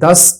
10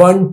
$1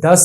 10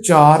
4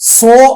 100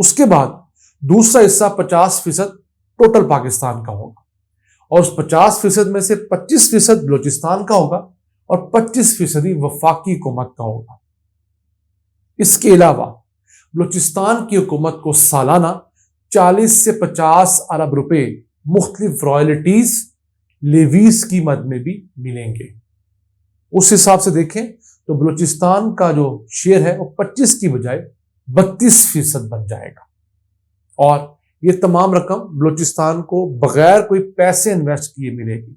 اس کے بعد دوسرا حصہ 50% ٹوٹل پاکستان کا ہوگا، اور اس 50% میں سے 25% بلوچستان کا ہوگا اور 25% وفاقی حکومت کا ہوگا۔ اس کے علاوہ بلوچستان کی حکومت کو سالانہ 40 سے 50 ارب روپے مختلف رائلٹیز، لیویز کی مد میں بھی ملیں گے۔ اس حساب سے دیکھیں تو بلوچستان کا جو شیئر ہے وہ 25 کی بجائے 32% بن جائے گا، اور یہ تمام رقم بلوچستان کو بغیر کوئی پیسے انویسٹ کیے ملے گی،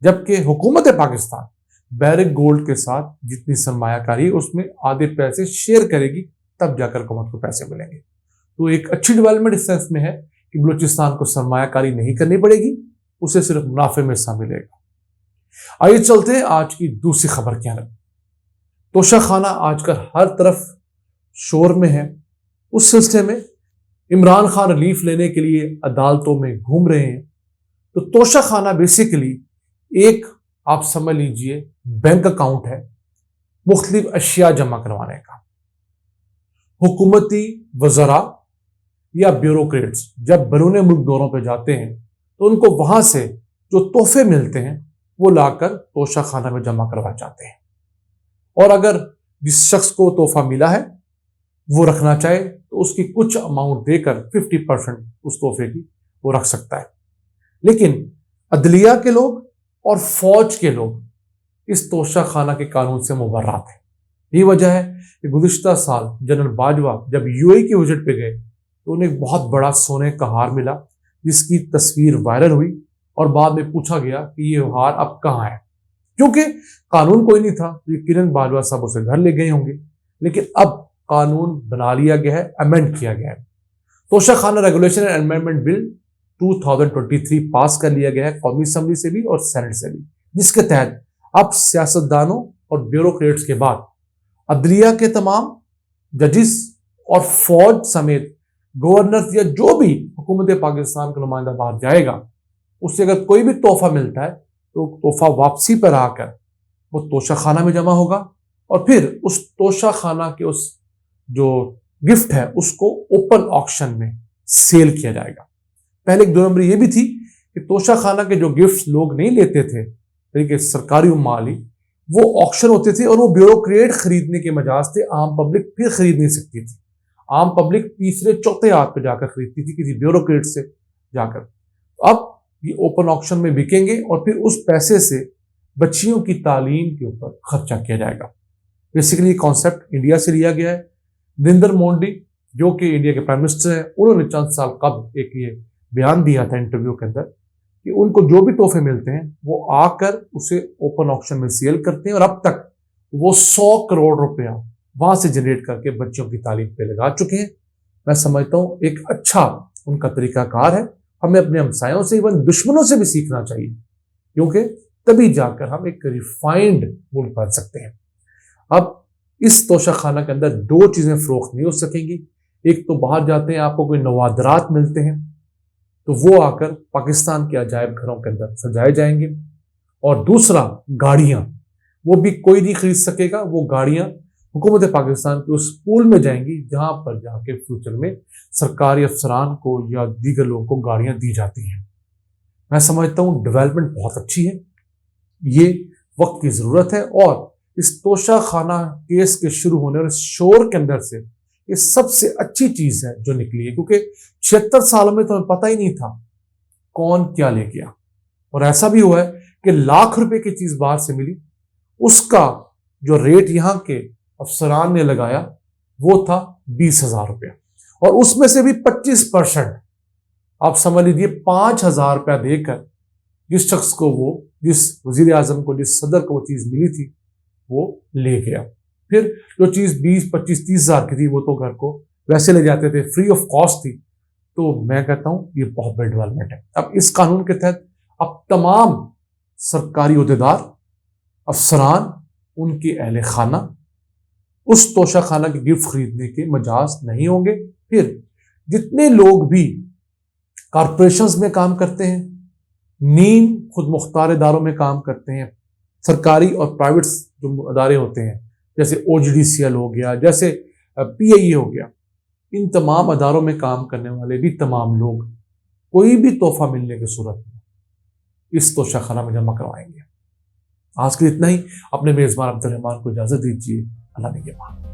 جبکہ حکومت پاکستان بیرک گولڈ کے ساتھ جتنی سرمایہ کاری ہے اس میں آدھے پیسے شیئر کرے گی، تب جا کر حکومت کو پیسے ملیں گے۔ تو ایک اچھی ڈیولپمنٹ اس سینس میں ہے کہ بلوچستان کو سرمایہ کاری نہیں کرنی پڑے گی، اسے صرف منافع میں حصہ ملے گا۔ آئیے چلتے ہیں آج کی دوسری خبر کی طرف۔ توشہ خانہ آج کل ہر طرف شور میں ہے۔ اس سلسلے میں عمران خان ریلیف لینے کے لیے عدالتوں میں گھوم رہے ہیں۔ تو توشہ خانہ بیسیکلی ایک، آپ سمجھ لیجئے، بینک اکاؤنٹ ہے مختلف اشیاء جمع کروانے کا۔ حکومتی وزراء یا بیوروکریٹس جب بیرون ملک دوروں پہ جاتے ہیں تو ان کو وہاں سے جو تحفے ملتے ہیں وہ لا کر توشہ خانہ میں جمع کروا جاتے ہیں، اور اگر جس شخص کو تحفہ ملا ہے وہ رکھنا چاہے تو اس کی کچھ اماؤنٹ دے کر 50% اس تحفے کی وہ رکھ سکتا ہے۔ لیکن عدلیہ کے لوگ اور فوج کے لوگ اس توشہ خانہ کے قانون سے مبرات ہیں۔ یہ وجہ ہے کہ گزشتہ سال جنرل باجوہ جب UAE کی وزٹ پہ گئے تو انہیں ایک بہت بڑا سونے کا ہار ملا، جس کی تصویر وائرل ہوئی، اور بعد میں پوچھا گیا کہ یہ ہار اب کہاں ہے۔ کیونکہ قانون کوئی نہیں تھا، کرن باجوہ صاحب اسے گھر لے گئے ہوں گے، لیکن اب قانون بنا لیا گیا ہے، امینڈ کیا گیا ہے۔ توشہ خانہ ریگولیشن اینڈ امینڈمنٹ بل 2023 پاس کر لیا گیا ہے قومی اسمبلی سے بھی اور سینٹ سے بھی، جس کے تحت اب سیاستدانوں اور بیوروکریٹس کے بعد عدلیہ کے تمام ججز اور فوج سمیت گورنر یا جو بھی حکومت پاکستان کا نمائندہ باہر جائے گا، اس سے اگر کوئی بھی تحفہ ملتا ہے تو تحفہ واپسی پر آ کر وہ توشہ خانہ میں جمع ہوگا، اور پھر اس توشہ خانہ کے اس جو گفٹ ہے اس کو اوپن آکشن میں سیل کیا جائے گا۔ پہلے ایک 2 نمبر یہ بھی تھی کہ توشہ خانہ کے جو گفٹس لوگ نہیں لیتے تھے، یعنی کہ سرکاری مالی، وہ آکشن ہوتے تھے اور وہ بیوروکریٹ خریدنے کے مجاز تھے، عام پبلک پھر خرید نہیں سکتی تھی۔ عام پبلک تیسرے چوتھے ہاتھ پہ جا کر خریدتی تھی کسی بیوروکریٹ سے جا کر۔ اب یہ اوپن آکشن میں بکیں گے اور پھر اس پیسے سے بچیوں کی تعلیم کے اوپر خرچہ کیا جائے گا۔ بیسیکلی یہ کانسیپٹ انڈیا سے لیا گیا ہے۔ نریندر مودی جو کہ انڈیا کے پرائم منسٹر ہیں، انہوں نے چند سال قبل ایک یہ بیان دیا تھا انٹرویو کے اندر کہ ان کو جو بھی تحفے ملتے ہیں وہ آ کر اسے اوپن آکشن میں سیل کرتے ہیں، اور اب تک وہ 100 کروڑ روپیہ وہاں سے جنریٹ کر کے بچوں کی تعلیم پہ لگا چکے ہیں۔ میں سمجھتا ہوں ایک اچھا ان کا طریقہ کار ہے۔ ہمیں اپنے ہمسایوں سے، ایون دشمنوں سے بھی سیکھنا چاہیے، کیونکہ تبھی جا کر ہم ایک ریفائنڈ ملک بن سکتے ہیں۔ اب اس توشہ خانہ کے اندر 2 چیزیں فروخت نہیں ہو سکیں گی۔ ایک تو باہر جاتے ہیں آپ کو کوئی نوادرات ملتے ہیں تو وہ آ کر پاکستان کے عجائب گھروں کے اندر سجائے جائیں گے، اور دوسرا گاڑیاں، وہ بھی کوئی نہیں خرید سکے گا۔ وہ گاڑیاں حکومت پاکستان کے اس پول میں جائیں گی جہاں پر جا کے فیوچر میں سرکاری افسران کو یا دیگر لوگوں کو گاڑیاں دی جاتی ہیں۔ میں سمجھتا ہوں ڈیولپمنٹ بہت اچھی ہے، یہ وقت کی ضرورت ہے، اور اس توشہ خانہ کیس کے شروع ہونے اور اس شور کے اندر سے یہ سب سے اچھی چیز ہے جو نکلی ہے، کیونکہ 76 سالوں میں تو ہمیں پتہ ہی نہیں تھا کون کیا لے گیا، اور ایسا بھی ہوا ہے کہ لاکھ روپے کی چیز باہر سے ملی، اس کا جو ریٹ یہاں کے افسران نے لگایا وہ تھا 20,000 روپیہ، اور اس میں سے بھی 25% آپ سمجھ لیجیے 5,000 روپیہ دے کر جس شخص کو وہ، جس وزیر اعظم کو، جس صدر کو وہ چیز ملی تھی وہ لے گیا۔ پھر جو چیز 20, 25, 30,000 کی تھی وہ تو گھر کو ویسے لے جاتے تھے، فری آف کاسٹ تھی۔ تو میں کہتا ہوں یہ بہت بڑی ڈیولپمنٹ ہے۔ اب اس قانون کے تحت اب تمام سرکاری عہدیدار، افسران، ان کے اہل خانہ اس توشہ خانہ کی گفٹ خریدنے کے مجاز نہیں ہوں گے۔ پھر جتنے لوگ بھی کارپوریشنز میں کام کرتے ہیں، نیم خود مختار اداروں میں کام کرتے ہیں، سرکاری اور پرائیویٹ جو ادارے ہوتے ہیں جیسے OGDCL ہو گیا، جیسے PIE ہو گیا، ان تمام اداروں میں کام کرنے والے بھی تمام لوگ کوئی بھی تحفہ ملنے کی صورت میں اس توشہ خانہ میں جمع کروائیں گے۔ آج کے اتنا ہی، اپنے میزبان عبد الرحمان کو اجازت دیجیے۔ اللہ نگہبان۔